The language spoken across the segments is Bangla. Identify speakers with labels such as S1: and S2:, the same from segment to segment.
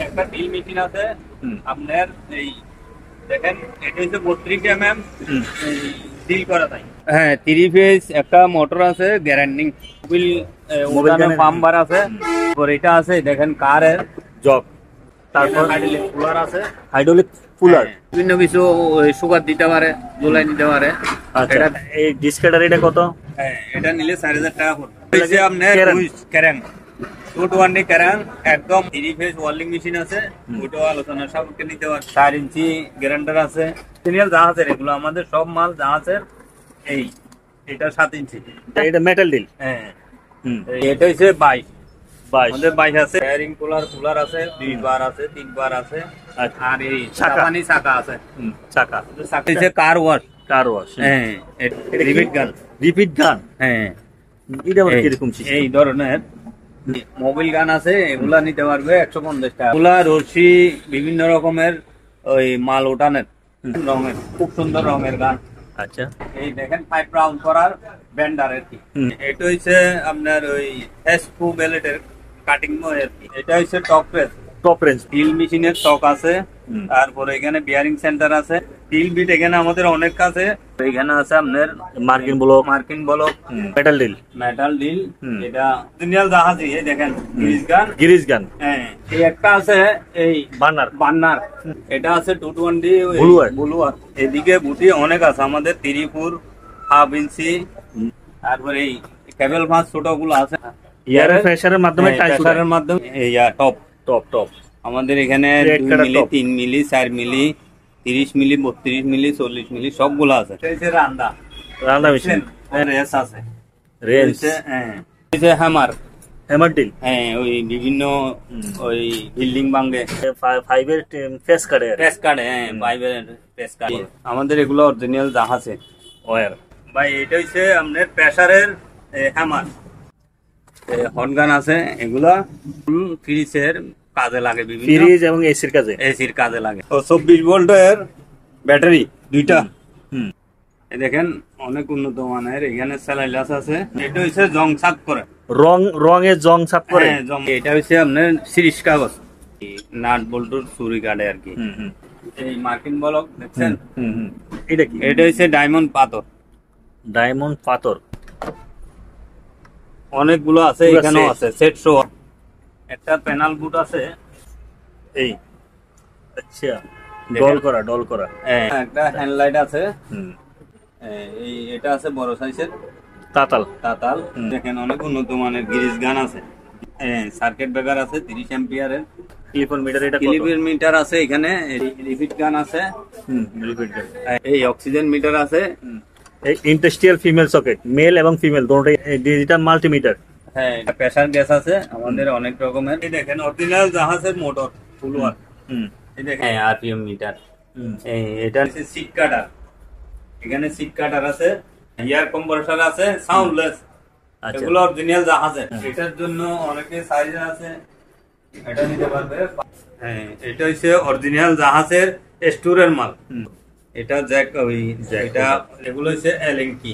S1: একটা ড্রিল মেশিন আছে আপনার এই দেখেন এটা হচ্ছে 32 ড্রিল করা যায়। হ্যাঁ 3 ফেজ একটা মোটর আছে গ্যারান্টিং মোবিল পাম্পার আছে। তারপর এটা আছে দেখেন কারের
S2: জগ,
S1: তারপর হাইড্রোলিক কুলার আছে।
S2: হাইড্রোলিক কুলার
S1: বিভিন্ন কিছু সুগার দিতে পারে, জুলাই দিতে পারে।
S2: আচ্ছা এই ডিসকাটার এটা কত?
S1: হ্যাঁ এটা নিলে 4000 টাকা পড়বে। এই যে আপনার ক্যারাং 220 ক্যারাং একদম 3 ফেজ ওয়েল্ডিং মেশিন আছে। ওটাও আলোচনা সাপেক্ষে নিতে পারে। 4 ইঞ্চি গ্যারান্টার আছে। সিরিয়াল জাহাজের এগুলো আমাদের সব মাল জাহাজের। এই এটা 7 ইঞ্চি,
S2: এটা মেটাল ডিল।
S1: হ্যাঁ এটা হচ্ছে 22 আমাদের 22 আছে। বেয়ারিং কুলার আছে, 2 বার আছে, 3 বার আছে। আর এই চাকানি চাকা আছে।
S2: চাকা
S1: হচ্ছে কার ওয়াশ। হ্যাঁ
S2: রিপিট গান।
S1: হ্যাঁ
S2: এটা কি রকম
S1: এই ধরনের মোবিল গান আছে, এগুলা নিতে পারবে 150 টাকা। এগুলা রশি বিভিন্ন রকমের ওই মাল ওঠানের রঙের, খুব সুন্দর রঙের গান।
S2: আচ্ছা
S1: এই দেখেন 5 রাউন্ড করার ব্যান্ডার আর কি। এটা হচ্ছে আপনার ওই S2 বেলেটের কাটিং আর কি। এটা হচ্ছে টপ রেঞ্জ ড্রিল মেশিনের টক আছে। তারপরে এখানে বিয়ারিং সেন্টার আছে। ড্রিল বিট এখানে আমাদের অনেক কাছে। এখানে আছে আপনার মার্কিন ব্লক মেটাল ডিল। এটা দুনিয়াল জাহাজি। এই দেখেন গিরিজ গান। হ্যাঁ এই একটা আছে এই বার্নার। এটা আছে 220 ব্লুয়ার। এদিকে বুটি অনেক আছে আমাদের 3 হাফ ইঞ্চি। তারপরে এই কেবল ভাঁজ ছোটগুলো আছে।
S2: এয়ার প্রেসারের মাধ্যমে
S1: টপ আমাদের এখানে 2 মিলি 3 মিলি 4 মিলি 30 মিলি 32 মিলি 40 মিলি সবগুলো আছে।
S2: রান্না মেশিন
S1: রেস আছে। হ্যাঁ হ্যামার
S2: ডিল।
S1: হ্যাঁ ওই বিভিন্ন ওই বিল্ডিং ভাঙে
S2: ফাইবের ফেস কাটে। হ্যাঁ
S1: ফাইবের ফেস কাটে। আমাদের এগুলো অরিজিনাল জাহাজে ওয়্যার ভাই। এটা হচ্ছে আপনার প্রেসারের হ্যামার। হট গান আছে। এগুলা ফ্রিজের কাজে লাগে,
S2: ফ্রিজ এবং এসির কাজে
S1: লাগে। 24 ভোল্টের ব্যাটারি দুইটা। দেখেন অনেক উন্নত মানের। এখানে স্যালাইলাস আছে। এটা হচ্ছে জং ছাপ করে,
S2: রঙে জং ছাপ করে।
S1: এটা হচ্ছে আপনার 30 কাগজ নাট বল্টুর চুরি কাটে আর কি। এই মার্কিন ব্লক দেখছেন,
S2: এটা কি?
S1: এটা হচ্ছে ডায়মন্ড পাথর। অনেকগুলো আছে, এখানেও আছে সেট শো। একটা প্যানেল বুট আছে।
S2: এই আচ্ছা ডল করা।
S1: একটা হ্যান্ডলাইট আছে। এই এটা আছে বড় সাইজের তাতাল। দেখেন অনেক উন্নত মানের গিরিজ গান আছে। সার্কিট ব্রেকার আছে 30 অ্যাম্পিয়ারের। ক্লিপার মিটার আছে। এখানে রিপিট গান আছে। এই অক্সিজেন মিটার আছে।
S2: ইন্ডাস্ট্রিয়াল ফিমেল সকেট, মেল এবং ফিমেল দুটোই ডিজিটাল মাল্টিমিটার।
S1: হ্যাঁ প্রেসার গ্যাস আছে আমাদের অনেক রকমের। এই দেখেন অরিজিনাল জাহাজের মোটর ফুলওয়ার। এই দেখেন আরপিএম মিটার। এটা হচ্ছে সিট কাটার। এখানে সিট কাটার আছে, এয়ার কম্প্রেসর আছে, সাউন্ডলেস। এগুলো অরিজিনাল জাহাজের। এটার জন্য অনেকে সাইজ আছে, এটা নিতে পারবে। হ্যাঁ এটা হচ্ছে অরিজিনাল জাহাজের স্টোরের মাল। এটা এটা এগুলো হচ্ছে এলএনকি।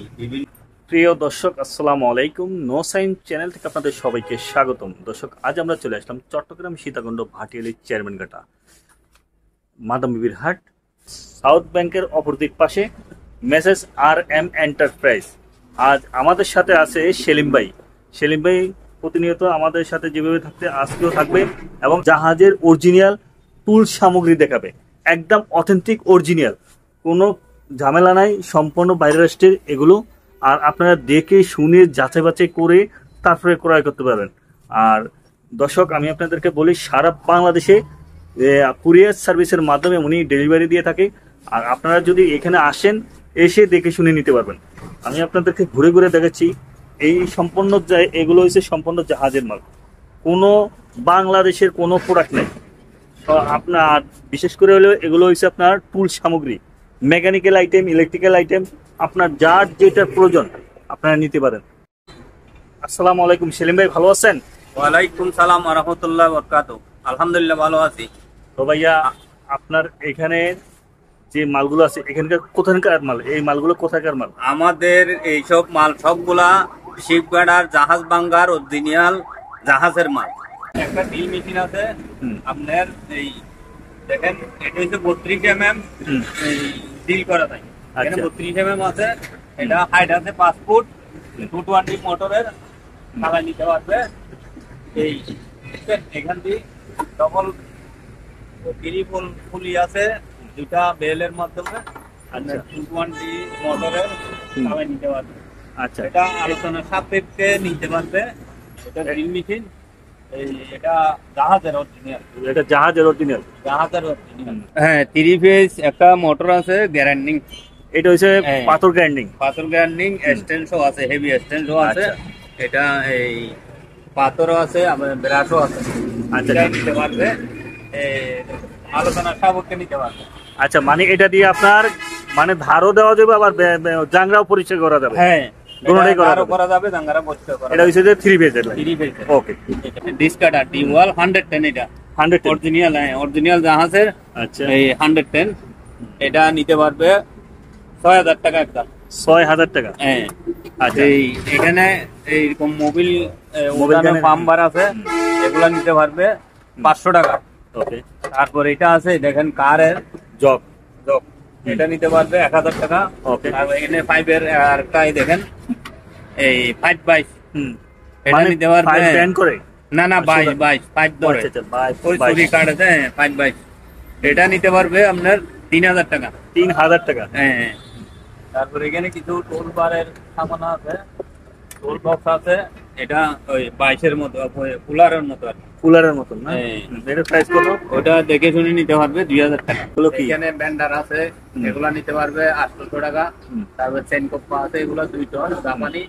S2: প্রিয় দর্শক আসসালামু আলাইকুম। নো সাইন চ্যানেল থেকে আপনাদের সবাইকে স্বাগতম। দর্শক আজ আমরা চলে আসলাম চট্টগ্রাম সীতাকুণ্ড ভাটিয়ালি চেয়ারম্যানঘাটা মাদাম বিবির হাট, সাউথ ব্যাংকের অপরদিক পাশে মেসেজ RM এন্টারপ্রাইজ। আজ আমাদের সাথে আছে সেলিম ভাই প্রতিনিয়ত আমাদের সাথে যেভাবে থাকতে আজকেও থাকবে এবং জাহাজের অরিজিনাল টুল সামগ্রী দেখাবে। একদম অথেন্টিক অরিজিনাল, কোনো ঝামেলা নাই, সম্পূর্ণ বাইরের রাষ্ট্রের এগুলো। আর আপনারা দেখে শুনে যাচাই বাছাই করে তারপরে ক্রয় করতে পারবেন। আর দর্শক আমি আপনাদেরকে বলি সারা বাংলাদেশে কুরিয়ার সার্ভিসের মাধ্যমে উনি ডেলিভারি দিয়ে থাকে। আর আপনারা যদি এখানে আসেন, এসে দেখে শুনে নিতে পারবেন। আমি আপনাদেরকে ঘুরে ঘুরে দেখাচ্ছি। এই সম্পূর্ণ এগুলো হচ্ছে সম্পূর্ণ জাহাজের মাল, কোনো বাংলাদেশের কোনো প্রোডাক্ট নেই। আপনার বিশেষ করে হলো এগুলো হচ্ছে আপনার টুল সামগ্রী, মেকানিক্যাল আইটেম, ইলেকট্রিক্যাল আইটেম, আপনার যার যেটা প্রয়োজন আপনারা নিতে পারেন। আসসালামু আলাইকুম সেলিম ভাই, ভালো আছেন?
S1: ওয়ালাইকুম সালাম ওয়া রাহমাতুল্লাহি ওয়া বারাকাতুহু। আলহামদুলিল্লাহ ভালো আছি।
S2: তো ভাইয়া আপনার এখানে যে মালগুলো আছে এখানকার কোথাকার মাল? এই মালগুলো কোথাকার মাল?
S1: আমাদের এইসব মাল সবগুলা শিপগার্ডার জাহাজ বাঙ্গার অরিজিনাল জাহাজের মাল। একটা ড্রিল মেশিন আছে আপনার, এই দেখেন এটা হচ্ছে 32 mm ড্রিল করা থাকে। এখানে 32 mm আছে, এটা হাইট আছে 5 ফুট, 220 মোটরের চালাই নিতে পারবে। এই এখান দিয়ে ডবল পুলি আছে দুটা বেলের মাধ্যমে 220 মোটরের চালাই নিতে পারবে।
S2: আচ্ছা,
S1: এটা আলোচনার সাপেক্ষে নিতে পারবে। এটা ড্রিল মেশিন, এটা জাহাজের অরিজিনাল,
S2: এটা জাহাজের অরিজিনাল,
S1: জাহাজের অরিজিনাল। হ্যাঁ, 3 ফেজ একটা মোটর আছে গ্যারান্ডিং।
S2: এটা হচ্ছে পাথর গ্রাইন্ডিং,
S1: পাথর গ্রাইন্ডিং এক্সটেনশন আছে, হেভি এক্সটেনশন আছে। এটা এই পাথরও আছে, আবার ব্রাশও আছে।
S2: আচ্ছা,
S1: নিতে পারবে, আলোচনার সাপেক্ষে নিতে পারবে।
S2: আচ্ছা, মানে এটা দিয়ে আপনার মানে ধারও দেওয়া যাবে, আবার জাংরাও পরিষ্কার করা যাবে।
S1: হ্যাঁ,
S2: দুটোটাই
S1: করা যাবে, জাংরা পরিষ্কার করা।
S2: এটা হচ্ছে যে 3 ফেজ।
S1: 3 ফেজ।
S2: ওকে।
S1: ডিস্ক কাটার ডিওয়াল 110, এটা
S2: 100
S1: অরিজিনাল। হ্যাঁ, অরিজিনাল জাহাজের।
S2: আচ্ছা,
S1: এই 110 এটা নিতে পারবে 6000 টাকা একদম।
S2: 6000 টাকা।
S1: হ্যাঁ।
S2: আচ্ছা,
S1: এই এখানে এইরকম মোবিল পাম্বার আছে, এগুলা নিতে পারবে 500 টাকা।
S2: ওকে।
S1: তারপর এটা আছে দেখেন কারের
S2: জগ,
S1: এটা নিতে পারবে 1000 টাকা।
S2: ওকে।
S1: আর এখানে পাইপের আরেকটাই দেখেন, এই 5 এটা
S2: মানে
S1: নিতে পারবে।
S2: 5 ব্যান্ড করে
S1: না 22 পাইপ ধরে।
S2: আচ্ছা, 22
S1: ওই চুরি কার্ড আছে 5 এটা নিতে পারবে আপনার 3000 টাকা।
S2: 3000 টাকা।
S1: হ্যাঁ। তারপর এখানে কিছু টোল বারের সামান আছে, টোল বক্স আছে। এটা ওই 22 মতো, কুলারের মতো আর
S2: কুলারের মতো না? এর প্রাইস কত?
S1: ওটা দেখে শুনে নিতে পারবে 2000 টাকা।
S2: হলো কি?
S1: এখানে ব্যান্ডার আছে, এগুলা নিতে পারবে 800 টাকা। তারপর চেন কোপ্পা আছে, এগুলা 2 টন জাপানি,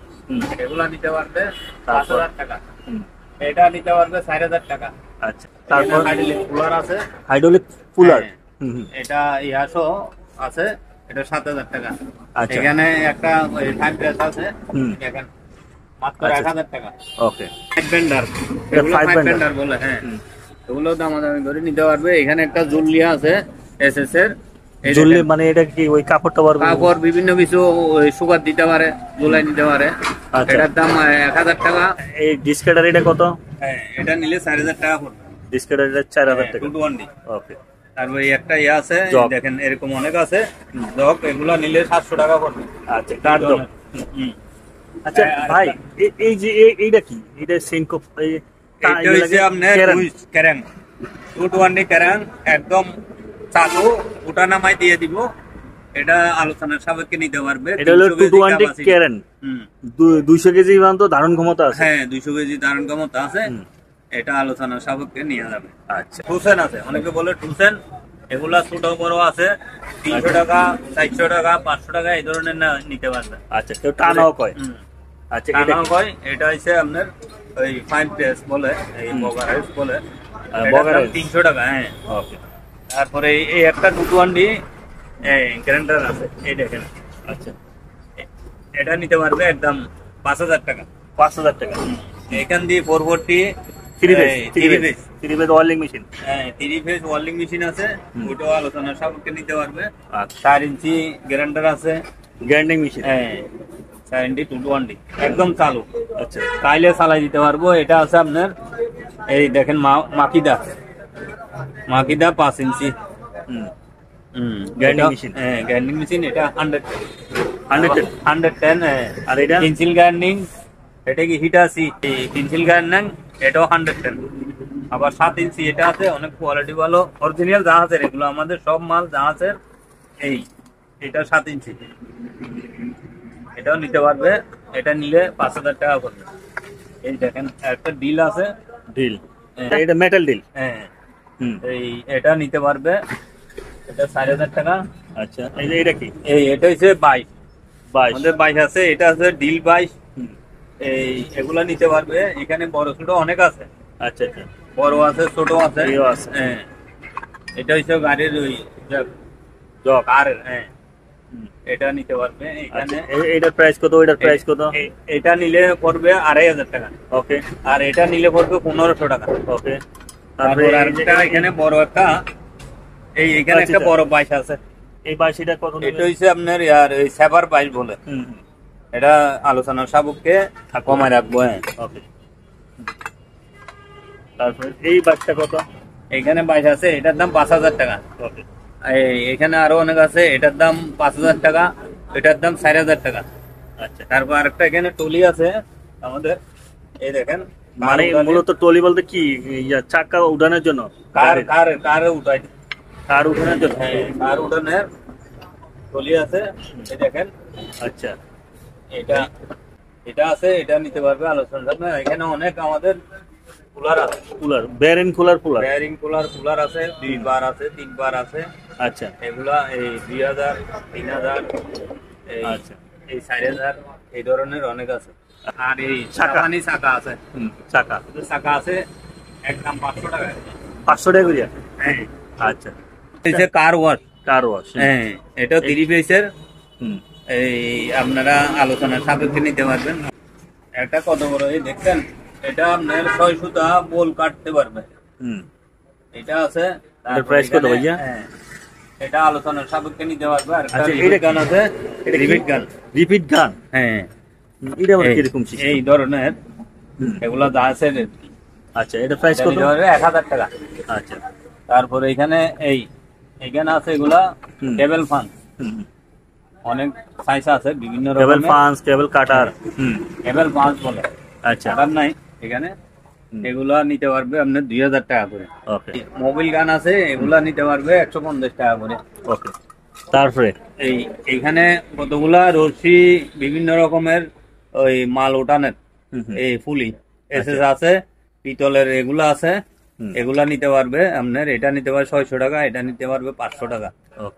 S1: এগুলা নিতে পারবে 5000 টাকা। এটা নিতে পারবে 4000 টাকা।
S2: আচ্ছা, তারপর
S1: হাইড্রোলিক কুলার আছে,
S2: হাইড্রোলিক কুলার।
S1: এটা ইয়াসো আছে, এটা 7000 টাকা।
S2: আচ্ছা,
S1: এখানে একটা ওই ফাইভ গ্যাস আছে, দেখেন মাত্র 1000 টাকা।
S2: ওকে।
S1: ফাইভ ব্যান্ডার, এগুলো ফাইভ ব্যান্ডার বলে। হ্যাঁ, এগুলো দামাদামি করে নিতে পারবে। এখানে একটা জুলিয়া আছে এসএস এর।
S2: জুলি মানে এটা কি ওই কাপড়টা পারবে?
S1: কাপড় বিভিন্ন কিছু সুগার দিতে পারে, জুলাই নিতে পারে। এটার দাম 1000 টাকা।
S2: এই ডিসকাটার এটা কত?
S1: হ্যাঁ, এটা নিলে 4000 টাকা পড়বে।
S2: ডিসকাটার এটা 4000 টাকা।
S1: 220।
S2: ওকে।
S1: তারপরে একটা ইয়ে আছে, দেখেন এরকম অনেক আছে জগ, এগুলো নিলে 700 টাকা পড়বে।
S2: আচ্ছা, কার জগ। আচ্ছা ভাই, এই যে এইটা কি? এটা সেনকো,
S1: এটা হচ্ছে আপনার ক্যারাং 220 ক্যারাং, একদম চালু, ওটা নামাই দিয়ে দিব। এটা আলোচনার সাপেক্ষে নিতে পারবে।
S2: এটা হলো 220 ক্যারাং। 200 কেজি পর্যন্ত ধারণ ক্ষমতা আছে।
S1: হ্যাঁ, 200 কেজি ধারণ ক্ষমতা আছে। এটা আলোচনার সাপেক্ষে নিয়ে যাবে।
S2: আচ্ছা,
S1: টুসেন আছে, অনেকে বলে টুসেন, এগুলা ছোট বড় আছে। 300 টাকা, 400 টাকা, 500 টাকা এই ধরনের নিতে পারবে।
S2: আচ্ছা, কেউ টানাও কয়। আচ্ছা,
S1: টানাও কয়। এটা হচ্ছে আপনার ওই 5 ডেস বলে, এই বগারাইস বলে, বগারাইস 300 টাকা। হ্যাঁ,
S2: ওকে।
S1: তারপরে এই একটা 220 গ্রাইন্ডার আছে, এই দেখেন।
S2: আচ্ছা,
S1: এটা নিতে পারবে একদম 5000 টাকা।
S2: 5000 টাকা।
S1: এখান দিয়ে 440
S2: 3 ফেজ ওয়েল্ডিং মেশিন।
S1: হ্যাঁ, 3 ফেজ ওয়েল্ডিং মেশিন আছে, ওটাও আলোচনার সাপেক্ষে নিতে পারবে।
S2: আচ্ছা,
S1: 4 ইঞ্চি গ্রাইন্ডার আছে,
S2: গ্রাইন্ডিং মেশিন।
S1: হ্যাঁ, 4 ইঞ্চি 220 একদম চালু।
S2: আচ্ছা,
S1: চাইলে চালাই দিতে পারবো। এটা আছে আপনার, এই দেখেন মাকিদা 5 ইঞ্চি
S2: গ্রাইন্ডিং মেশিন।
S1: হ্যাঁ, গ্রাইন্ডিং মেশিন। এটা 110।
S2: আর এটা
S1: পেন্সিল গ্রাইন্ডিং, এটা কি হিটাসি পেন্সিল গ্রাইন্ডিং, এটাও 110। আবার 7 ইঞ্চি এটা আছে, অনেক কোয়ালিটি ভালো, অরিজিনাল জাহাজের। এগুলো আমাদের সব মাল জাহাজের। এটা 7 ইঞ্চি, এটাও নিতে পারবে। এটা নিলে 5000 টাকা পড়বে। এই দেখেন একটা ডিল আছে,
S2: ডিল, এটা মেটাল ডিল।
S1: হ্যাঁ, এটা নিতে পারবে। এটা 4000 টাকা।
S2: আচ্ছা, এটা কি?
S1: এটা হচ্ছে 22 আমাদের 22 আছে। এটা আছে ডিল 22। এগুলা নিতে পারবে। এখানে বড় ছোট অনেক আছে।
S2: আচ্ছা, আচ্ছা,
S1: বড় আছে, ছোট আছে। হ্যাঁ, এটা হচ্ছে গাড়ির ওই জগ আর। হ্যাঁ, এটা নিতে পারবে। এখানে
S2: এটার প্রাইস কত? এটার প্রাইস কত?
S1: এটা নিলে পড়বে 2500 টাকা।
S2: ওকে।
S1: আর এটা নিলে পড়বে 1500 টাকা।
S2: ওকে।
S1: তারপর আরেকটা এখানে বড় একটা, এখানে একটা বড় 22 আছে।
S2: এই 22 এটা কত?
S1: এটা হচ্ছে আপনার ওই সেভার 22 বলে। এটা আলোচনার সাপেক্ষে কমায় রাখবো। হ্যাঁ,
S2: ওকে। তারপরে এই বাচ্চা কত?
S1: এখানে 22 আছে, এটার দাম 5,000 টাকা।
S2: ওকে।
S1: এখানে আরো অনেক আছে, এটার দাম 5,000 টাকা, এটার দাম 4,000 টাকা।
S2: আচ্ছা।
S1: তারপর আরেকটা এখানে টলি আছে আমাদের, এই দেখেন।
S2: মানে মূলত টলি বলতে কি চাকা উঠানোর জন্য?
S1: কার কার কার উঠাই,
S2: কার উঠানোর জন্য?
S1: হ্যাঁ, কার উঠানের টলি আছে, এই দেখেন।
S2: আচ্ছা।
S1: এটা এটা আছে, এটা নিতে পারবে আলোচনা। এখানে অনেক আমাদের কুলার আছে,
S2: cooler bearing cooler cooler
S1: bearing cooler আছে, 2 বার আছে, 3 বার আছে।
S2: আচ্ছা।
S1: এগুলা এই 2,000, 3,000,
S2: আচ্ছা,
S1: এই 4,000, এই ধরনের অনেক আছে। আর এই চাকানি চাকা আছে,
S2: চাকা
S1: চাকা আছে, একদম 500 টাকা।
S2: 500 টাকা করিয়া?
S1: হ্যাঁ।
S2: আচ্ছা।
S1: এই যে কার ওয়াশ,
S2: কার ওয়াশ,
S1: হ্যাঁ, এটা 30 পিসের।
S2: হুম।
S1: এই আপনারা আলোচনার সাপেক্ষে নিতে পারবেন। এটা কত বড়, এই দেখছেন, এটা আপনার 6 সুতা বোল কাটতে পারবে।
S2: হুম।
S1: এটা আছে।
S2: এর প্রাইস কত ভাইয়া?
S1: হ্যাঁ, এটা আলোচনার সাপেক্ষে নিতে পারবে। আর
S2: আচ্ছা,
S1: রিপিট গান আছে, রিপিট গান।
S2: রিপিট গান,
S1: হ্যাঁ,
S2: এটা আবার কিরকম সিস্টেম?
S1: এই ধরনের এগুলা যা আছে।
S2: আচ্ছা, এটা প্রাইস কত?
S1: 1,000 টাকা।
S2: আচ্ছা।
S1: তারপরে এখানে এখানে আছে এগুলা কেবল ফান, অনেক সাইজ আছে বিভিন্ন রকমের।
S2: কেবল ফান্স, কেবল কাটার।
S1: কেবল ফান্স বলে।
S2: আচ্ছা।
S1: কাটার নাই এখানে। এগুলা নিতে পারবে আপনি 2,000 টাকা করে।
S2: ওকে।
S1: মোবাইল গান আছে, এগুলা নিতে পারবে 150 টাকা করে।
S2: ওকে। তারপরে
S1: এইখানে কতগুলা রশি, বিভিন্ন রকমের ওই মাল ওঠানের, এই ফুলি এসএস আছে, পিতলের এগুলা আছে। এগুলা নিতে পারবে আপনার, এটা নিতে পারবে 600 টাকা, এটা নিতে পারবে 500 টাকা।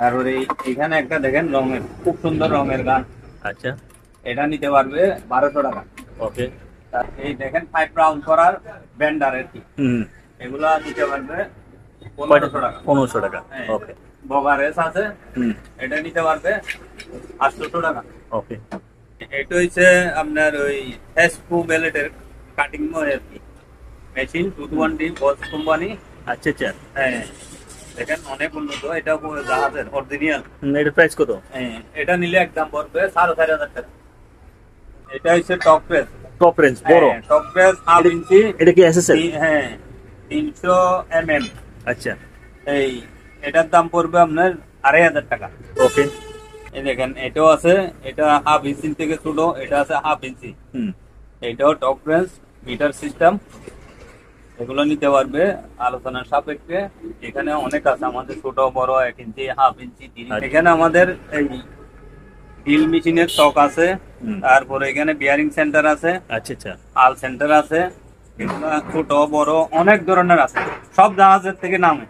S1: তারপরে এখানে একটা দেখেন রঙের, খুব সুন্দর রঙের গান।
S2: আচ্ছা,
S1: এটা নিতে পারবে 1200 টাকা।
S2: ওকে।
S1: এই দেখেন 5 রাউন্ড করার ব্যান্ডার আর কি, এগুলা নিতে পারবে 1500 টাকা।
S2: 1500 টাকা। ওকে।
S1: বগারেস আছে, এটা নিতে পারবে 800 টাকা।
S2: ওকে।
S1: এটা হচ্ছে আপনার ওই এসপু বেলেটের কাটিং আর কি মেশিন, 220 বস কোম্পানি।
S2: আচ্ছা আচ্ছা।
S1: হ্যাঁ, দেখেন অনেক উন্নত। এটা জাহাজের অরিজিনাল।
S2: এটার প্রাইস কত?
S1: হ্যাঁ, এটা নিলে একদম পড়বে 4,500 টাকা। এটা হচ্ছে টপ প্রেস।
S2: টপ রেঞ্জ বড়
S1: টপ প্রেস 1/2 ইঞ্চি।
S2: এটা কি এসএসএল?
S1: হ্যাঁ, 300 mm।
S2: আচ্ছা।
S1: এটার দাম পড়বে আপনার 2,500 টাকা।
S2: ওকে।
S1: এই দেখেন, এটাও আছে, এটা 1/2 ইঞ্চি থেকে ছোট, এটা আছে 1/2 ইঞ্চি। এটাও টপ রেঞ্জ, মিটার সিস্টেম। এগুলো নিতে পারবে আলোচনার সাপেক্ষে। এখানে অনেক আছে আমাদের, ছোট বড়, 1 ইঞ্চি, 1/2 ইঞ্চি, 30। এখানে আমাদের এই ড্রিল মেশিনের স্টক আছে। তারপরে এখানে বিয়ারিং সেন্টার আছে।
S2: আচ্ছা আচ্ছা।
S1: আল সেন্টার আছে। এগুলা ছোট বড় অনেক ধরনের আছে, সব জাহাজের থেকে নামে।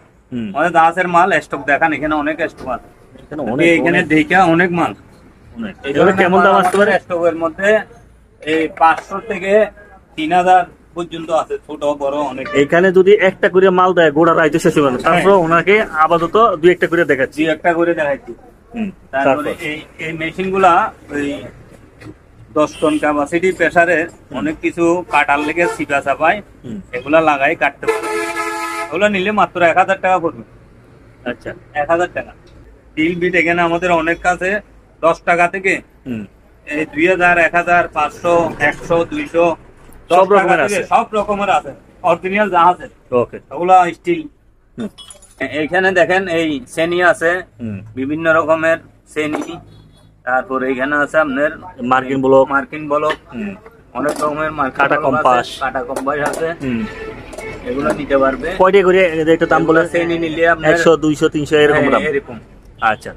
S1: আমাদের জাহাজের মাল স্টক দেখান, এখানে অনেক স্টক আছে। এখানে দেখা অনেক মাল।
S2: এগুলো কেমন দাম আসতে পারে?
S1: স্টকের মধ্যে এই 500 থেকে 3,000 পর্যন্ত আছে, ছোট বড় অনেক।
S2: এখানে যদি একটা করে মাল দেয় গোড়া রাইতে শেষ হবে না, তারপর ওনাকে আপাতত 2-1টা করে দেখাচ্ছি।
S1: 2-1টা করে দেখাচ্ছি। তারপরে এই মেশিন গুলা ওই 10 টন ক্যাপাসিটি প্রেসারে অনেক কিছু কাটার লেগে সিপা চাপায়, এগুলা লাগাই কাটতে পারে। এগুলো নিলে মাত্র 1,000 টাকা পড়বে।
S2: আচ্ছা,
S1: 1,000 টাকা। স্টিল বিট এখানে আমাদের অনেক কাছে 10 টাকা থেকে এই 2,000, 1,000, 500, 100, 200
S2: সব রকমের আছে।
S1: সব রকমের আছে, অরিজিনাল জাহাজের।
S2: ওকে।
S1: ওগুলা স্টিল। এখানে দেখেন এই শ্রেণী আছে, বিভিন্ন রকমের শ্রেণী। তারপরে এখানে আছে আপনার
S2: মার্কিন ব্লক,
S1: অনেক রকমের
S2: কাটা কম্পাস
S1: আছে। এগুলো নিতে পারবে।
S2: কয়টা করে একটা দাম বলে?
S1: শ্রেণী নিলে আপনার
S2: 100, 200, 300 এরকম দাম।
S1: এরকম।
S2: আচ্ছা।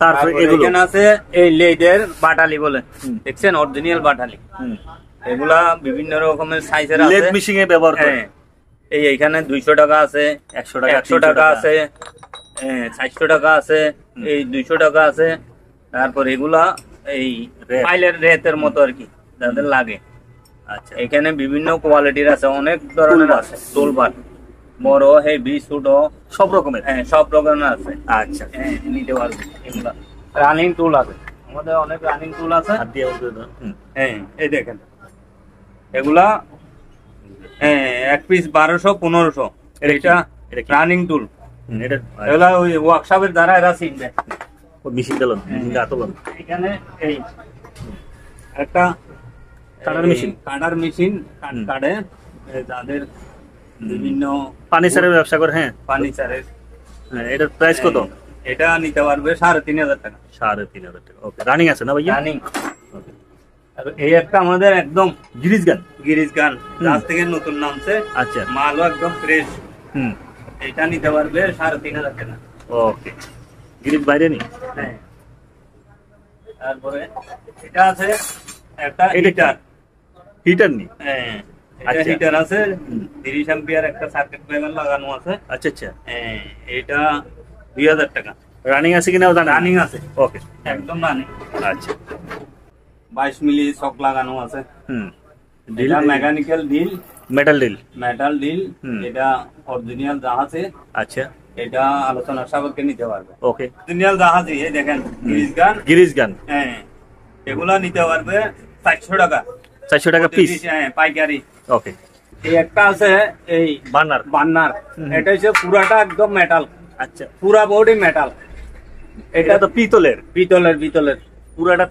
S2: তারপরে
S1: এখানে আছে এই লেডের বাটালি বলে, দেখছেন অরিজিনাল বাটালি। এগুলা বিভিন্ন রকমের সাইজের আছে,
S2: লেদ মেশিং এ ব্যবহার করে।
S1: এইখানে 200 টাকা আছে, 100 টাকা আছে, 400 টাকা আছে, এই 200 টাকা আছে। তারপর এগুলা এই পাইলের রেতের মতো আর কি, যাদের লাগে।
S2: আচ্ছা।
S1: এখানে বিভিন্ন কোয়ালিটির আছে, অনেক ধরনের আছে। টুলবার বড়, হেভি, ছোট,
S2: সব রকমের।
S1: সব রকমের আছে।
S2: আচ্ছা,
S1: নিতে পারবে। এগুলা রানিং টুল আছে আমাদের, অনেক রানিং টুল আছে। এই দেখেন এগুলা 1 পিস 1200, 1500। এটা রানিং টুল। এগুলা ওই ওয়ার্কশপের দ্বারা এরা শিখবে।
S2: মেশিন চালান,
S1: এখানে এই একটা কাটার মেশিন কাটে, যাদের বিভিন্ন
S2: ফার্নিচারের ব্যবসা করে। হ্যাঁ,
S1: ফার্নিচারের।
S2: এটার প্রাইস কত?
S1: এটা নিতে পারবে 3,500 টাকা।
S2: 3,500 টাকা। ওকে, রানিং আছে না ভাইয়া?
S1: রানিং। আর এই একটা আমাদের একদম
S2: গিরিজ গান
S1: রাত থেকে নতুন নামছে।
S2: আচ্ছা,
S1: মালও একদম ফ্রেশ। এটা নিতে পারবে 3,500 টাকা।
S2: ওকে, গিরিজ বাইরে নি।
S1: হ্যাঁ, তারপরে এটা আছে একটা হিটার নি। হ্যাঁ, এটা হিটার আছে 30 অ্যাম্পিয়ার, একটা সার্কিট ব্রেকার লাগানো আছে।
S2: আচ্ছা আচ্ছা,
S1: হ্যাঁ, এটা 2,000 টাকা।
S2: রানিং আছে কিনা?
S1: রানিং আছে।
S2: ওকে,
S1: একদম রানিং।
S2: আচ্ছা,
S1: 22 মিলি সক লাগানো আছে।
S2: ডিল
S1: মেকানিক্যাল ডিল, মেটাল ডিল। এটা অরিজিনাল জাহাজে।
S2: আচ্ছা,
S1: এটা আলোচনার সাপেক্ষে নিতে পারবে।
S2: ওকে,
S1: অরিজিনাল জাহাজে। এই দেখেন
S2: গিরিজ গান।
S1: হ্যাঁ, এগুলা নিতে পারবে 400 টাকা।
S2: 400 টাকা পিস।
S1: হ্যাঁ, পাইকারি।
S2: ওকে,
S1: এই একটা আছে এই বার্নার। এটা হচ্ছে পুরাটা একদম মেটাল।
S2: আচ্ছা,
S1: পুরা বডি মেটাল।
S2: এটা তো পিতলের।
S1: পুরাটা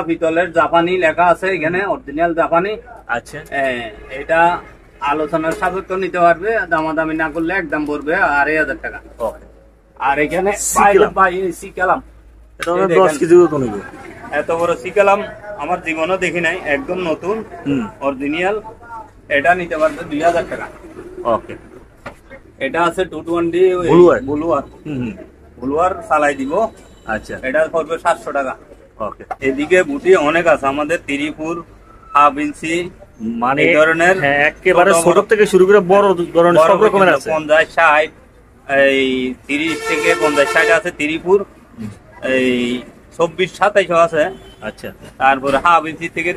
S1: পিতলের। জাপানি লেখা আছে এখানে, অরিজিনাল জাপানি।
S2: আচ্ছা,
S1: এটা আলোচনার সাপেক্ষে নিতে পারবে, দামাদামি না করলে একদম পড়বে 2,500 টাকা। আর এখানে সিকালাম,
S2: 10 কেজি ওজন হইব।
S1: এত বড় সিকালাম আমার জীবনও দেখি নাই, একদম নতুন অরিজিনাল। এটা নিতে পারবে 2,000 টাকা।
S2: ওকে,
S1: এটা আছে 220 ব্লুয়ার চালাই দিব।
S2: আচ্ছা,
S1: এটা পড়বে 700 টাকা।
S2: ওকে,
S1: এদিকে বুটি অনেক আছে আমাদের, 3 হাফ ইঞ্চি,
S2: মানে
S1: এই ধরনের
S2: একেবারে ছোট থেকে শুরু করে বড় ধরনের সব রকমের আছে।
S1: 50, 60, এই 30 থেকে 50, 60 আছে 3 এই 24, 27 আছে।
S2: আচ্ছা,
S1: তারপরে হাফ ইঞ্চি থেকে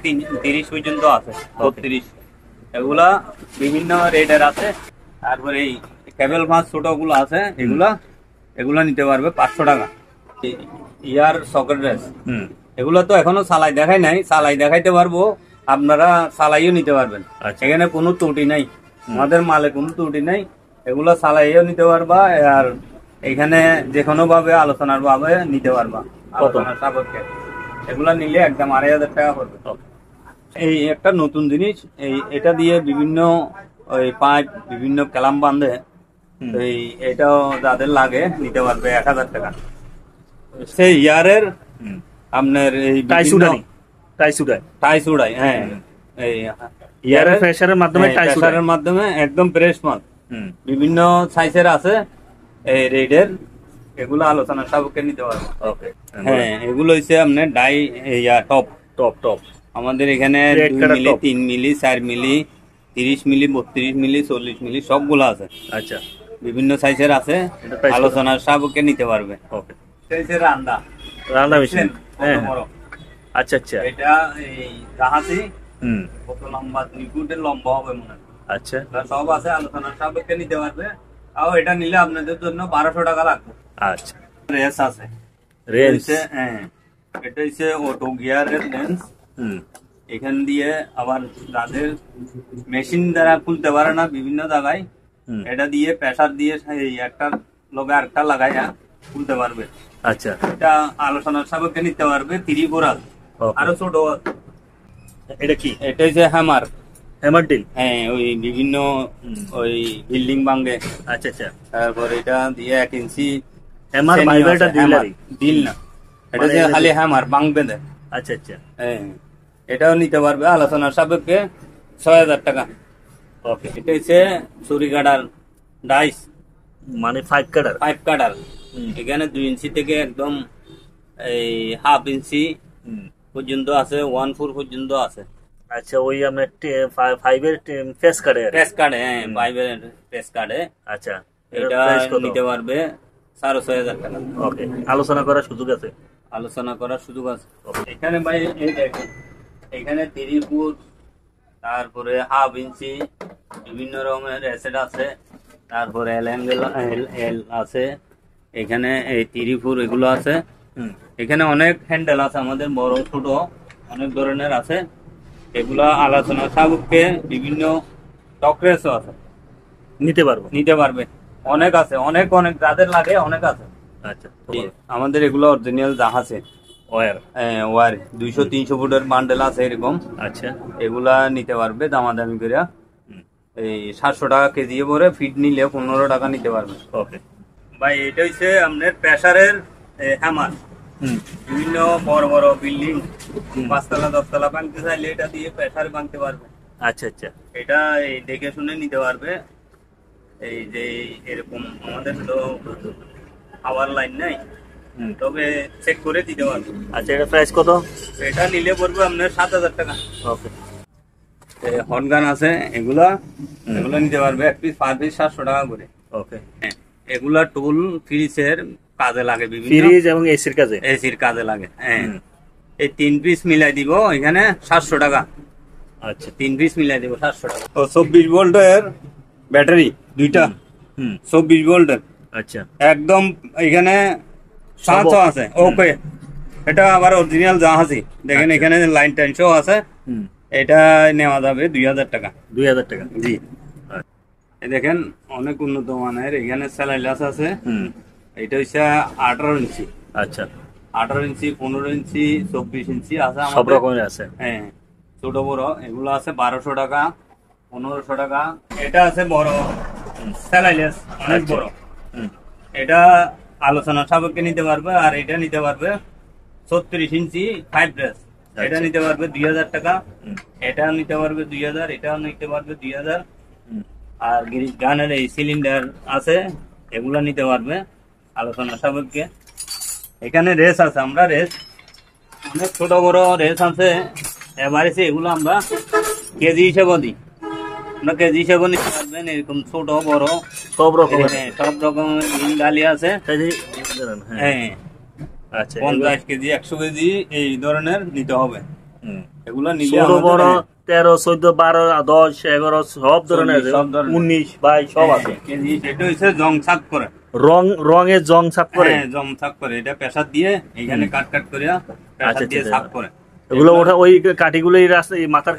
S1: 30 পর্যন্ত আছে, 32। এগুলা বিভিন্ন রেটের আছে। তারপরে এই কেবল মাছ ছোট গুলো আছে, এগুলা নিতে পারবে 500 টাকা। ইয়ার সকেট রেস, এগুলো তো এখনো চালাই দেখাই নাই, চালাই দেখাইতে পারবো, আপনারা চালাইও নিতে পারবেন। এখানে কোনো ত্রুটি নাই, আমাদের মালে কোনো ত্রুটি নাই। এগুলো চালাইও নিতে পারবা, আর এখানে যে কোনো ভাবে আলোচনার ভাবে নিতে পারবা আলোচনার সাপেক্ষে। এগুলা নিলে একদম 2,500 টাকা পড়বে। এই একটা নতুন জিনিস, এটা দিয়ে বিভিন্ন ওই পাইপ, বিভিন্ন ক্যালাম বাঁধে। এটাও যাদের লাগে নিতে পারবে 1,000 টাকা। সেই ইয়ারের আপনার এই টাই সুডাই। হ্যাঁ, এই ইয়ারের প্রেসারের মাধ্যমে একদম ফ্রেশ মাল। বিভিন্ন সাইজের আছে এই রেডের, এগুলো আলোচনার সাপেক্ষে নিতে পারবে। হ্যাঁ, এগুলো হচ্ছে আপনার ডাই টপ। আমাদের এখানে 2 মিলি, 3 মিলি, 4 মিলি, 30 মিলি, 32 মিলি, 40 মিলি সবগুলো আছে।
S2: আচ্ছা,
S1: বিভিন্ন সাইজের আছে, আলোচনার সাপেক্ষে নিতে পারবে। ওকে, সাইজের রান্না মেশিন।
S2: আচ্ছা আচ্ছা,
S1: এটা এই জাহাজি কত লম্বা, 2 ফুটের লম্বা হবে মনে হয়।
S2: আচ্ছা,
S1: সব আছে, আলোচনার সাপেক্ষে নিতে পারবে। আর এটা নিলে আপনাদের জন্য 1200 টাকা লাগবে।
S2: আচ্ছা,
S1: রেস আছে। হ্যাঁ, এটা হচ্ছে অটো গিয়ারের লেন্স। এখান দিয়ে আবার যাদের মেশিন দ্বারা খুলতে পারে না বিভিন্ন জায়গায়, এটা দিয়ে প্রেসার দিয়ে একটা লগে আরেকটা লাগাইয়া খুলতে পারবে।
S2: আচ্ছা,
S1: এটা আলোচনার সাপেক্ষে নিতে পারবে। 3 আরো ছোট।
S2: এটা কি?
S1: এটা হচ্ছে হ্যামার
S2: ডিল।
S1: হ্যাঁ, ওই বিভিন্ন ওই বিল্ডিং ভাঙে।
S2: আচ্ছা আচ্ছা,
S1: তারপর এটা দিয়ে 1 ইঞ্চি
S2: হ্যামার
S1: ডিল না, এটা যে খালি হ্যামার ভাঙবে দেয়।
S2: আচ্ছা আচ্ছা,
S1: হ্যাঁ, এটাও নিতে পারবে আলোচনার সাপেক্ষে 6,000 টাকা। ওকে, এটা হচ্ছে ছুরি কাটার ডাইস,
S2: মানে 5 কাটার।
S1: এখানে 2 ইঞ্চি থেকে একদম এই হাফ ইঞ্চি পর্যন্ত আছে, 1 ফুট পর্যন্ত আছে।
S2: আচ্ছা, ওই আমরা 5 এর ফেস কাটে।
S1: হ্যাঁ, 5 এর ফেস কাটে।
S2: আচ্ছা,
S1: এটা নিতে পারবে 6,500 টাকা।
S2: ওকে, আলোচনা করার সুযোগ আছে।
S1: এখানে ভাই এই দেখেন, এখানে 3 ফুট, তারপরে হাফ ইঞ্চি, বিভিন্ন রকমের অ্যাসেট আছে। তারপরে এল আছে, এখানে এই 3 ফুট এগুলো আছে। এখানে অনেক হ্যান্ডেল আছে, আমাদের বড় ছোট অনেক ধরনের আছে। এগুলা আলোচনা সাপেক্ষে বিভিন্ন টকরেসও আছে, নিতে পারবে। অনেক আছে, অনেক যাদের লাগে অনেক আছে।
S2: আচ্ছা,
S1: আমাদের এগুলো অরিজিনাল জাহাজে ওয়ার 200-300 ফুটের বান্ডেল আছে এরকম।
S2: আচ্ছা,
S1: এগুলা নিতে পারবে দামাদামি করে। এই 700 টাকা কেজি পরে, ফিট নিলে 15 টাকা নিতে পারবে।
S2: ওকে
S1: ভাই এটা হচ্ছে আপনার প্রেসারের হ্যামার। বিভিন্ন বড় বড় বিল্ডিং 5 তলা 10 তলা ভাঙতে চাইলে এটা দিয়ে প্রেসার ভাঙতে পারবে।
S2: আচ্ছা আচ্ছা,
S1: এটা এই দেখে শুনে নিতে পারবে। এই যে এরকম আমাদের তো পাওয়ার লাইন নাই, তবে চেক করে দিতে পারবে।
S2: আচ্ছা, এটা প্রাইস কত?
S1: এটা নিলে পড়বে আপনার 7000 টাকা।
S2: ওকে,
S1: হট গান আছে, এগুলা নিতে পারবে এক পিস পার পিস 700 টাকা করে।
S2: ওকে,
S1: এগুলা টুল ফ্রিজের কাজে লাগে, বিভিন্ন
S2: ফ্রিজ এবং এসির কাজে,
S1: এসির কাজে লাগে। হ্যাঁ, এই 3 পিস মিলাই দিব এখানে 700 টাকা।
S2: আচ্ছা,
S1: 3 পিস মিলাই দিব 700 টাকা। ও 24 ভোল্টের ব্যাটারি দুইটা, 24 ভোল্টের।
S2: আচ্ছা,
S1: একদম এখানে 500 আছে। ওকে, এটা আবার অরিজিনাল জাহাজি দেখেন, এখানে লাইন টেনশো আছে। এটা নেওয়া যাবে 2000 টাকা।
S2: 2000 টাকা,
S1: জি। এই দেখেন অনেক উন্নত মানের, এখানে স্যালাইলাস আছে। এটা হচ্ছে 18 ইঞ্চি।
S2: আচ্ছা,
S1: 18 ইঞ্চি, 15 ইঞ্চি, 24 ইঞ্চি আছে,
S2: সব রকমের আছে।
S1: হ্যাঁ, ছোট বড় এগুলো আছে 1200 টাকা, 1500 টাকা। এটা আছে বড় স্যালাইলাস, অনেক বড়। এটা আলোচনা সাপেক্ষে নিতে পারবে। আর এটা নিতে পারবে 36 ইঞ্চি 5 ড্রেস, এটা নিতে পারবে 2000 টাকা। এটা নিতে পারবে 2000, এটাও নিতে পারবে 2000। আর গ্রিজ গানের এই সিলিন্ডার আছে, এগুলো নিতে পারবে আলোচনা সাপেক্ষে। এখানে রেস আছে, আমরা রেস অনেক ছোট বড় রেস আছে এভারেজে, এগুলো আমরা কেজি হিসেবে দিই। আমরা কেজি হিসেবে নিতে পারবেন, এরকম ছোট বড়
S2: সব রকমের,
S1: সব রকমের গালি আছে। হ্যাঁ,
S2: আচ্ছা,
S1: 50 কেজি 100 কেজি এই ধরনের নিতে হবে। এগুলো নিলে
S2: ছোট বড় 13, 14, 12, 10, 11 সব ধরনের, 19, 22 সব আছে
S1: কেজি। এটা হচ্ছে জং ছাপ করে,
S2: রঙে জং ছাপ করে।
S1: হ্যাঁ, জং ছাপ করে। এটা প্রেসার দিয়ে এখানে কাট করে প্রেসার দিয়ে ছাপ করে।
S2: এগুলো ওঠা ওই কাঠিগুলোই রাস্তায় মাথার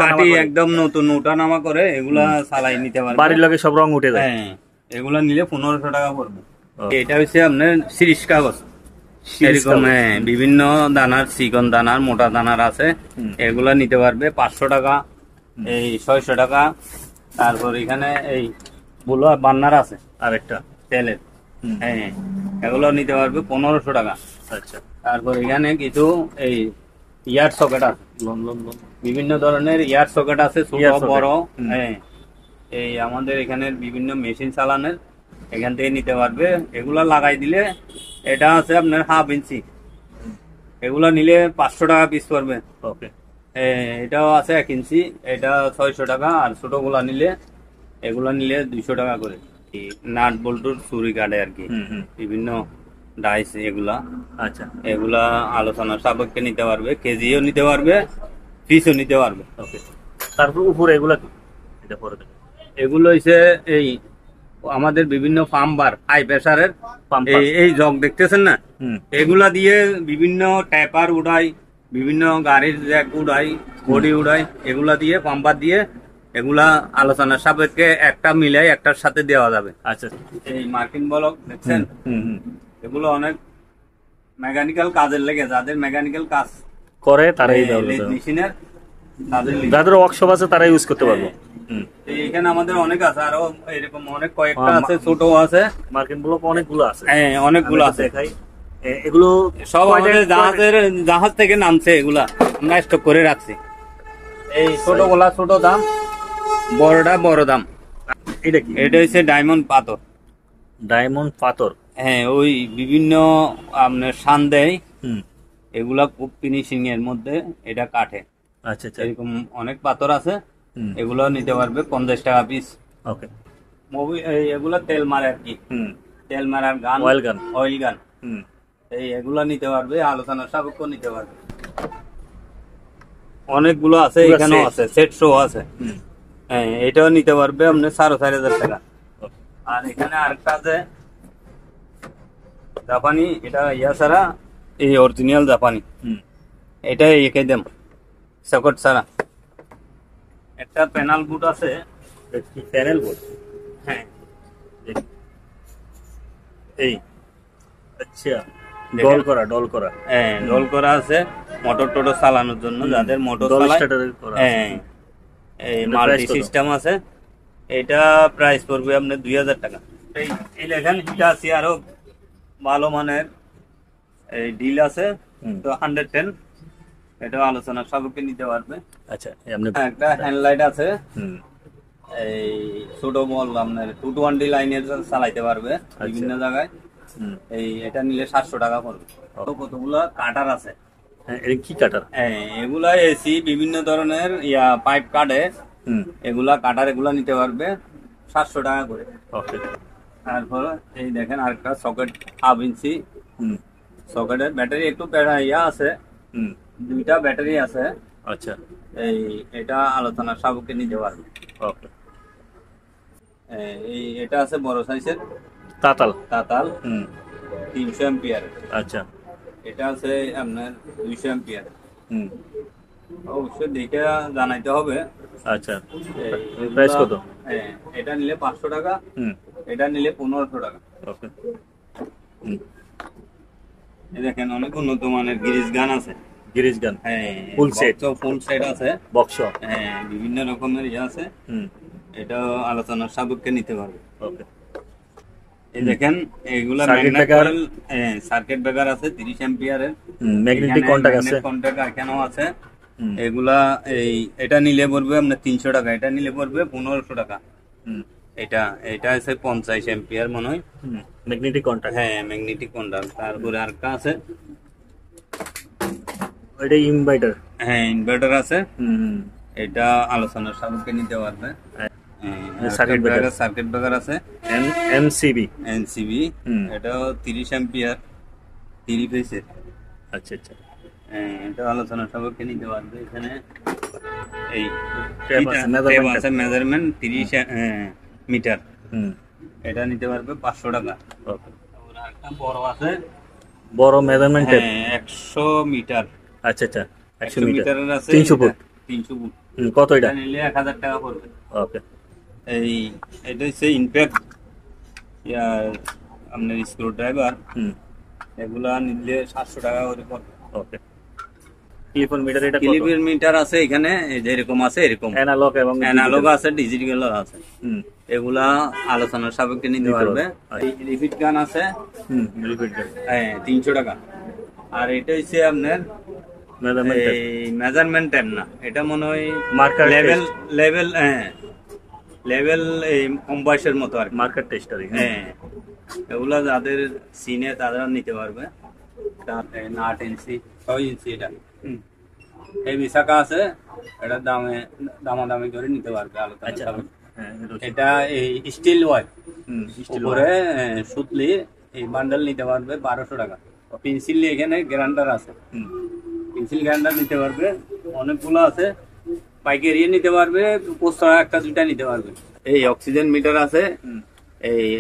S1: কাঠি একদম নতুন ওঠানামা করে, এগুলা চালাই নিতে পারবে।
S2: বাড়ির লগে সব রং উঠে যায়।
S1: হ্যাঁ, এগুলা নিলে 1500 টাকা পড়বে। এটা হচ্ছে আপনার সিরিজ কাগজ। এরকম বিভিন্ন দানার, চিকন দানার, মোটা দানার আছে, এগুলা নিতে পারবে 500 টাকা, এই 600 টাকা। তারপর এখানে এই বুলো বান্নার আছে আরেকটা তেলের, হ্যাঁ, এগুলো নিতে পারবে 1500 টাকা।
S2: আচ্ছা,
S1: তারপর এখানে কিছু এই ইয়ার সকেট আছে, বিভিন্ন ধরনের ইয়ার সকেট আছে, ছোট বড়। হ্যাঁ, এই আমাদের এখানে বিভিন্ন মেশিন চালানোর, এখান থেকে নিতে পারবে। এগুলা লাগাই দিলে এটা আছে আপনার 1/2 ইঞ্চি, এগুলা নিলে 500 টাকা পিস পড়বে।
S2: ওকে,
S1: এটাও আছে 1 ইঞ্চি, এটা 600 টাকা। আর ছোটগুলা নিলে, এগুলা নিলে 200 টাকা করে। নাট বল্টুর চুরি কাটে আর কি, বিভিন্ন ডাইস এগুলা।
S2: আচ্ছা,
S1: এগুলা আলোচনা সাপেক্ষে নিতে পারবে, কেজিও নিতে পারবে, পিসও নিতে পারবে।
S2: ওকে, তারপর উপরে এগুলা কি? এটা পরে
S1: এগুলো হইছে এই আমাদের বিভিন্ন পাম্পার হাই প্রেসারের এই জগ দেখতেছেন না, এগুলা দিয়ে বিভিন্ন ট্যাপার উড়াই, বিভিন্ন গাড়ির জ্যাক উড়াই, বডি উড়াই, এগুলা দিয়ে পাম্পার দিয়ে এগুলা আলোচনার সাপেক্ষে একটা মিলাই একটার সাথে দেওয়া যাবে।
S2: আচ্ছা,
S1: এই মার্কিন বলক দেখছেন, এগুলো অনেক মেকানিক্যাল কাজের লেগে, যাদের মেকানিক্যাল কাজ
S2: করে তারাই
S1: মেশিনের,
S2: যাদের ওয়ার্কশপ আছে তারা ইউজ করতে পারবে।
S1: এখানে আমাদের অনেক আছে, আরো এরকম অনেক কয়েকটা আছে, ছোট আছে,
S2: মার্কিন ব্লক অনেকগুলো আছে।
S1: হ্যাঁ, অনেকগুলো আছে।
S2: এগুলো
S1: সব আমাদের জাহাজ থেকে নামছে, এগুলা আমরা স্টক করে রাখছি। এই ছোট গুলা ছোট দাম, বড়টা বড় দাম।
S2: এটা কি?
S1: এটা হচ্ছে ডায়মন্ড পাথর।
S2: ডায়মন্ড পাথর,
S1: হ্যাঁ, ওই বিভিন্ন আপনার শান দেয়, এগুলা খুব ফিনিশিং এর মধ্যে, এটা কাঠে।
S2: আচ্ছা আচ্ছা,
S1: এরকম অনেক পাথর আছে, এগুলো নিতে পারবে 50 টাকা পিস।
S2: ওকে,
S1: এগুলো তেল মারে আর কি, তেল মারার গান, অয়েল গান, এগুলো নিতে পারবে, আলোচনার সাপেক্ষ নিতে পারবে। অনেকগুলো আছে, এখানেও আছে, সেট শো আছে। হ্যাঁ, এটাও নিতে পারবে আপনি 4,500 টাকা। আর এখানে আরেকটা আছে জাপানি, এটা ইয়া ছাড়া, এই অরিজিনাল জাপানি, এটা একে দেম সকট ছাড়া। একটা প্যানেল বুট আছে,
S2: প্যানেল বোর্ড,
S1: হ্যাঁ, এই
S2: আচ্ছা, ডল করা,
S1: হ্যাঁ, ডল করা আছে মোটর টোটর চালানোর জন্য, যাদের মোটর চালায়। হ্যাঁ, এই মাল্টি সিস্টেম আছে, এটা প্রাইস পড়বে আপনার 2000 টাকা। এই লেখেন হিটাচি আরো ভালো মানের এই ডিল আছে, তো 110, এটা আলোচনা সাপেক্ষে নিতে পারবে।
S2: আচ্ছা,
S1: একটা হ্যান্ড লাইট আছে, এই ছোট বল আপনার 220 লাইনের চালাইতে পারবে বিভিন্ন জায়গায়। এই এটা নিলে 700 টাকা পড়বে। কতগুলো কাটার আছে।
S2: কি কাটার?
S1: এগুলা এসি বিভিন্ন ধরনের পাইপ কাটে, এগুলা কাটার, এগুলা নিতে পারবে 700 টাকা করে। তারপর এই দেখেন আরেকটা সকেট 1/2 ইঞ্চি সকেটের ব্যাটারি, একটু আছে, 2টা ব্যাটারি আছে।
S2: আচ্ছা,
S1: এই এটা আলোচনার সাপেক্ষে নিতে পারবে। এই এটা আছে বড় সাইজের তাতাল 300 এম্পিয়ার।
S2: আচ্ছা,
S1: এটা আছে আপনার 200 এম্পিয়ার। অবশ্যই দেখে জানাইতে হবে।
S2: আচ্ছা, প্রাইস কত?
S1: এটা নিলে 500 টাকা, এটা নিলে 1500 টাকা।
S2: ওকে।
S1: এই দেখেন অনেক উন্নত মানের গিরিজ গান আছে।
S2: গিরিজ গান, ফুল সেট আছে, বক্স,
S1: বিভিন্ন রকমের আছে। এটা আলোচনার সাপেক্ষে নিতে পারবে। ওকে। এই দেখেন এগুলা সার্কিট ব্রেকার আছে 30 এম্পিয়ারের,
S2: ম্যাগনেটিক
S1: কন্টাক্ট এখানেও আছে। এগুলা এটা নিলে পড়বে আপনার 300 টাকা, এটা নিলে পড়বে 1500 টাকা। এটা আছে 50 এম্পিয়ার মনে হয়,
S2: ম্যাগনেটিক কন্টাক্ট।
S1: Magnetic contact. তারপরে আরেকটা আছে,
S2: এটা ইনভার্টার।
S1: ইনভার্টার আছে। এটা আলোচনার সাপেক্ষে নিতে পারবে।
S2: সার্কিট
S1: ব্রেকার আছে এনসিবি, এটা 30 এম্পিয়ার 3 ফেজের।
S2: আচ্ছা আচ্ছা,
S1: এটা আলোচনার সাপেক্ষে নিতে পারবে। এখানে এই মেজারমেন্ট 30 মিটার, এটা নিতে পারবে 500 টাকা। একটা বড় আছে,
S2: বড় মেজারমেন্ট
S1: 100 মিটার।
S2: আচ্ছা আচ্ছা,
S1: 100 মিটারের আছে,
S2: 300 ফুট। কত এটা?
S1: নিলে 1000 টাকা পড়বে।
S2: ওকে।
S1: এটা হচ্ছে ইনপ্যাক্ট আপনার স্ক্রু ড্রাইভার, এগুলা নিলে 700 টাকা করে পড়বে।
S2: ওকে। ক্লিপার মিটার, এটা
S1: ক্লিপার মিটার আছে এখানে, যেরকম আছে এরকম অ্যানালগ আছে, ডিজিটাল আছে। এগুলা আলোচনার সাপেক্ষে নিতে পারবে। রিপিট গান আছে, 300 টাকা। আর এটা হচ্ছে আপনার মেজারমেন্ট টাইম না, এটা মনে হয়
S2: মার্কার
S1: লেভেল এই কম বয়সের মতো আর
S2: মার্কার টেস্টার।
S1: এগুলা যাদের সিনে তারা নিতে পারবে। 8 ইঞ্চি 6 ইঞ্চি এটা এই বিশাখা আছে, এটা দামাদামি করে নিতে পারবে। এটা এই স্টিল ওয়াইল উপরে সুতলি, এই বান্ডেল নিতে পারবে 1200 টাকা। পেন্সিল এখানে গ্রাইন্ডার আছে, পেন্সিল গ্রাইন্ডার নিতে পারবে, অনেকগুলো আছে। পাইকারি নিতে পারবে, পোস্টার একটা 2টা নিতে পারবে। এই অক্সিজেন মিটার আছে,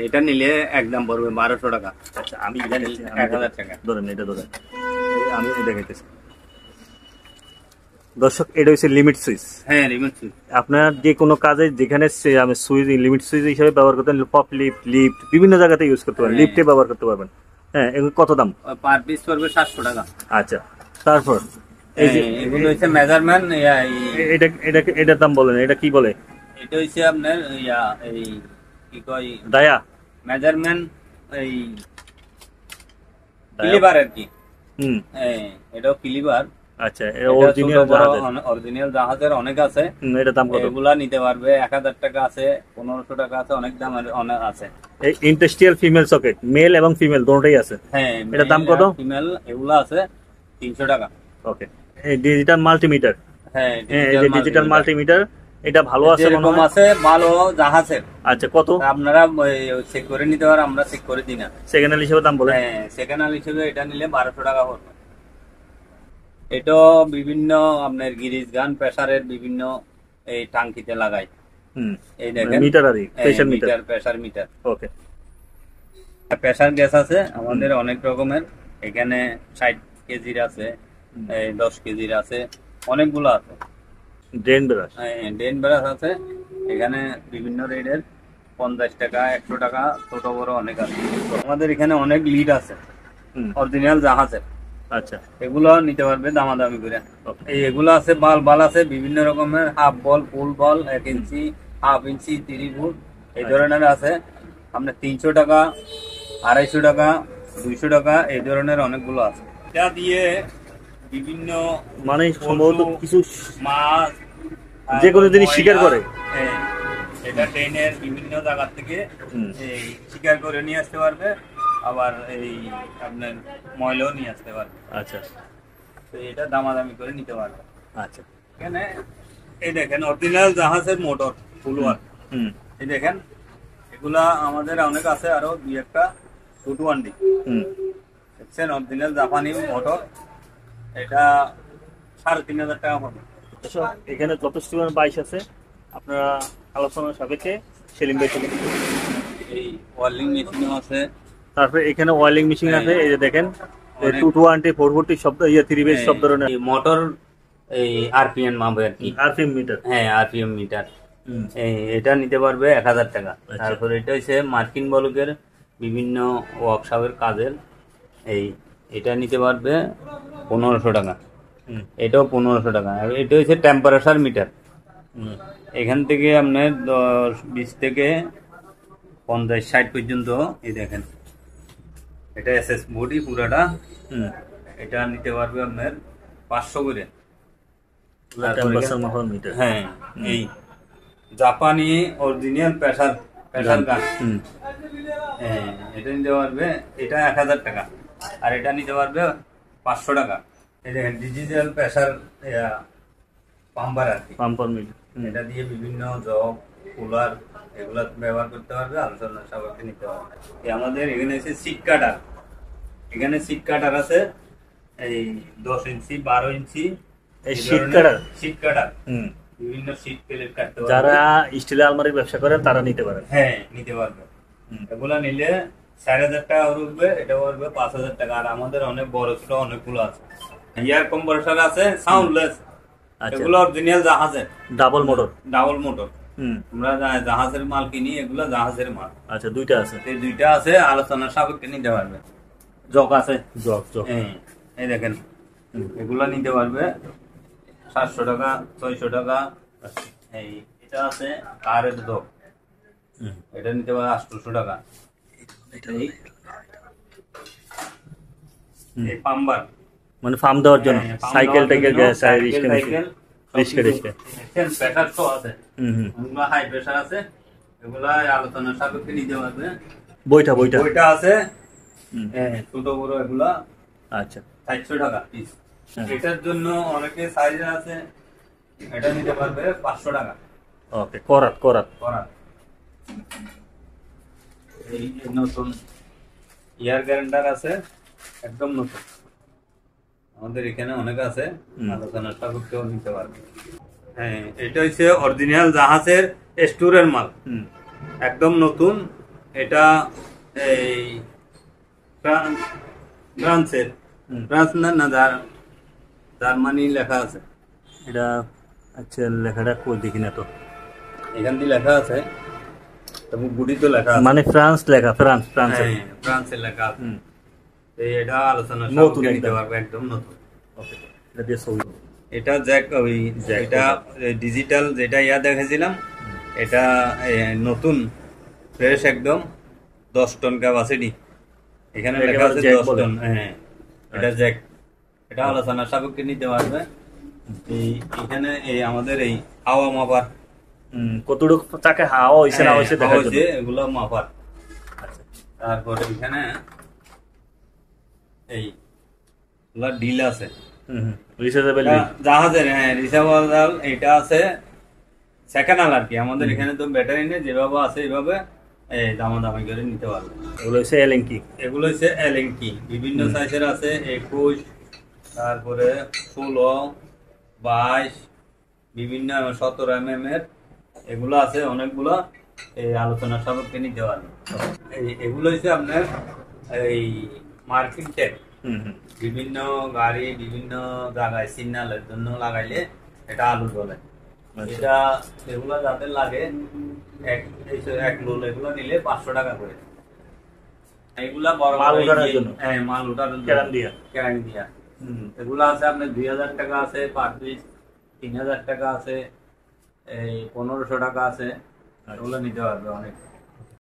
S1: এটা নিলে একদম পড়বে 1200 টাকা।
S2: আচ্ছা, আমি
S1: 1000 টাকা
S2: ধরেন, এটা ধরেন, আমি দেখাইতেছি। দর্শক, এটা হচ্ছে লিমিট সুইচ।
S1: Limit switch.
S2: আপনার যে কোনো কাজে যেখানে আমি সুইচ লিমিট সুইচ হিসেবে ব্যবহার করতেন, পপ লিফট বিভিন্ন জায়গাতে ইউজ করতে পারেন, লিফটে ব্যবহার করতে পারবেন। এগুলো কত দাম?
S1: পার পিস পড়বে 700 টাকা।
S2: আচ্ছা, তারপর
S1: এগুলো হচ্ছে মেজারমেন্ট।
S2: এটার দাম বলেন, এটা কি বলে?
S1: এটা হচ্ছে আপনার এই কি কয়,
S2: ডায়া
S1: মেজারমেন্ট, এই ক্লিপার আর কি। এটাও ক্লিপার।
S2: আচ্ছা,
S1: অরিজিনাল জাহাজের অনেক আছে।
S2: এটা দাম কত?
S1: এগুলা নিতে পারবে 1000 টাকা আছে, 1500 টাকা আছে, অনেক দাম অনেক আছে।
S2: এই ইন্ডাস্ট্রিয়াল ফিমেল সকেট, মেল এবং ফিমেল দুটোই আছে। এটার দাম কত?
S1: ফিমেল এগুলা আছে 300 টাকা।
S2: ওকে। এই ডিজিটাল মাল্টিমিটার, এই ডিজিটাল মাল্টিমিটার, এটা ভালো আছে মনে হয়?
S1: আছে, ভালো জাহাজের।
S2: আচ্ছা, কত?
S1: আপনারা চেক করে নিতে পারেন, আমরা চেক করে দিই না।
S2: সেকেন্ড হ্যান্ড হিসেবে দাম বলেন?
S1: সেকেন্ড হ্যান্ড হিসেবে এটা নিলে 1200 টাকা পড়বে। এটা বিভিন্ন আপনার গিরিজ গান প্রেসারের বিভিন্ন এই টাঙ্কিতে লাগাই। এই দেখেন
S2: মিটার, আর প্রেসার মিটার,
S1: প্রেসার মিটার।
S2: ওকে।
S1: প্রেসার গ্যাস আছে আমাদের অনেক রকমের, এখানে 60 কেজির আছে, 10 কেজির আছে, অনেকগুলো আছে।
S2: ড্রেন ব্রাশ,
S1: ড্রেন ব্রাশ আছে এখানে বিভিন্ন রেটের, 50 টাকা, 100 টাকা, ছোট বড় অনেক আছে। আমাদের এখানে অনেক লিড আছে অরিজিনাল জাহাজের।
S2: আচ্ছা,
S1: এগুলো নিতে পারবে দামাদামি করে। এগুলো আছে বাল আছে বিভিন্ন রকমের, হাফ বল, ফুল বল, 1 ইঞ্চি, হাফ ইঞ্চি 3 ফুট এই ধরনের আছে। আপনার 300 টাকা, 250 টাকা, 200 টাকা এই ধরনের অনেকগুলো আছে। এটা দিয়ে বিভিন্ন
S2: মানে সম্ভবত কিছু
S1: মাছ
S2: যে কোনো জিনিস শিকার করে।
S1: হ্যাঁ, এটা ট্রেনের বিভিন্ন জায়গা থেকে এই শিকার করে নিয়ে আসতে পারবে, আবার এই আপনার ময়লাও নিয়ে আসতে পারবে।
S2: আচ্ছা,
S1: তো এটা দামাদামি করে নিতে পারবে।
S2: আচ্ছা,
S1: এখানে এই দেখেন অরিজিনাল জাহাজের মোটর ফুলওয়ার, এই দেখেন এগুলা আমাদের অনেক আছে, আরো 2-1টা ছোট আন্ডি দেখছেন, অরিজিনাল জাপানি মোটর। এটা 3500 টাকা হবে।
S2: এখানে যথেষ্ট বাইশ আছে, আপনারা আলোচনার সাপেক্ষে সেলিম ভাই থেকে
S1: এই ওয়েল্ডিং মেশিনও আছে।
S2: তারপরে এখানে ওয়েল্ডিং মেশিন আছে, এই যে দেখেন 220 440 শব্দ, 3 বেস সব ধরনের
S1: মোটর, এই আরপিএম মাপে আর কি,
S2: আরপিএম মিটার।
S1: হ্যাঁ আরপিএম মিটার। এটা নিতে পারবে 1000 টাকা। তারপরে এটা হচ্ছে মার্কিন বলকের বিভিন্ন ওয়ার্কশপের কাজের, এটা নিতে পারবে 1500 টাকা। এটাও 1500 টাকা। আর এটা হচ্ছে টেম্পারেচার মিটার, এখান থেকে আপনার 20 থেকে 50-60 পর্যন্ত। এই দেখেন এটা এসএস বডি পুরাটা, এটা নিতে পারবে আপনার 500 করে। হ্যাঁ, এই জাপানি অরিজিনাল প্রেসার গান, হ্যাঁ এটা নিতে পারবে, এটা 1000 টাকা। আর এটা নিতে পারবে 500 টাকা। এই দেখেন ডিজিটাল প্রেসার পাম্পার আর কি,
S2: পাম্পার মিটার।
S1: এটা দিয়ে বিভিন্ন জগ, কুলার এগুলা ব্যবহার করতে পারবে, আলোচনা সাপেক্ষে নিতে পারবে। আমাদের এখানে আছে সিট কাটার, এখানে সিট কাটার আছে এই 10 ইঞ্চি 12 ইঞ্চি
S2: এই সিট কাটার,
S1: সিট কাটার বিভিন্ন সিট প্লেট কাটতে পারবে।
S2: যারা স্টিলের আলমারির ব্যবসা করেন তারা নিতে পারে।
S1: হ্যাঁ নিতে পারবে। এগুলা নিলে 4000 টাকা উঠবে, এটা পড়বে 5000 টাকা। আর আমাদের অনেক বড় ছোট অনেকগুলো আছে। এয়ার কম্প্রেসর আছে সাউন্ডলেস, এগুলো অরিজিনাল জাহাজের
S2: ডাবল মোটর,
S1: ডাবল মোটর। আমরা জাহাজের মাল কিনি, এগুলো জাহাজের মাল।
S2: আচ্ছা, দুইটা আছে,
S1: এই দুইটা আছে, আলোচনার সাপেক্ষে নিতে পারবে। জগ আছে,
S2: জগ,
S1: এই দেখেন এগুলা নিতে পারবে 700 টাকা, 600 টাকা। এই এটা আছে কারের জগ, এটা নিতে পারবে 800 টাকা। এই পাম্বার
S2: মানে ফার্ম দেওয়ার জন্য, সাইকেল টাইকেল
S1: প্রেসার তো আছে, ওগুলো হাই প্রেসার আছে, এগুলা আলোচনার সাপেক্ষে নিতে পারবে। বইটা আছে ছোট বড় এগুলা, আচ্ছা 400 টাকা পিস। এটার জন্য অনেকে সাইজ আছে, এটা নিতে পারবে 500 টাকা।
S2: ওকে, করাত
S1: এই নতুন এয়ার গ্রাইন্ডার আছে, একদম নতুন, আমাদের এখানে অনেক আছে, আলোচনার সাপেক্ষেও নিতে পারবে। হ্যাঁ, এটা হচ্ছে অরিজিনাল জাহাজের স্টোরের মাল, একদম নতুন। এটা এই ফ্রান্সের, ফ্রান্স না জার্মানি লেখা আছে
S2: এটা। আচ্ছা, লেখাটা কই দেখি না তো,
S1: এখান দিয়ে লেখা আছে, তবে গুডি তো লেখা আছে,
S2: মানে ফ্রান্স লেখা,
S1: ফ্রান্সের লেখা আছে। এটা আলোচনা সাপেক্ষে নিতে পারবে, একদম নতুন।
S2: ওকে, এটা দিয়ে ছবি,
S1: এটা জ্যাক, ওই এটা ডিজিটাল যেটা দেখেছিলাম, এটা নতুন ফ্রেশ একদম, 10 টন ক্যাপাসিটি, এখানে লেখা আছে 10 টন। হ্যাঁ, এটা জ্যাক, এটা আলোচনা সাপেক্ষে নিতে পারবে। এখানে এই আমাদের এই হাওয়া মাপার,
S2: কতটুকু চাকে হাওয়া হইছে না হইছে দেখা যাচ্ছে,
S1: এগুলো মাপার। আচ্ছা, তারপরে এখানে এই ডিল আছে, জাহাজের, হ্যাঁ রিসার্ভার, এটা আছে সেকেন্ড হ্যান্ড আর কি। আমাদের এখানে তো ব্যাটারি নেই, যেভাবে আছে এইভাবে দামাদামি করে নিতে পারবে।
S2: এগুলো হচ্ছে এলএনকি,
S1: বিভিন্ন সাইজের আছে, 21, তারপরে 16, 22, বিভিন্ন 17 mm এর, এগুলো আছে অনেকগুলো। এই আলোচনার সাপেক্ষে নিতে পারবে। এগুলো হচ্ছে আপনার এই মার্কিং টেপ, বিভিন্ন গাড়ি বিভিন্ন জায়গায় সিগন্যালের জন্য লাগাইলে এটা আলু বলে। এটা এগুলো যাদের লাগে এক লোল, এগুলো নিলে 500 টাকা করে। এগুলা বড়
S2: মাল ওঠানোর জন্য,
S1: হ্যাঁ মাল ওঠানোর জন্য ক্যারাং দিয়া। এগুলো আছে আপনার 2000 টাকা আছে পার পিস, 3000 টাকা আছে, এই 1500 টাকা আছে, এগুলো নিতে পারবে অনেক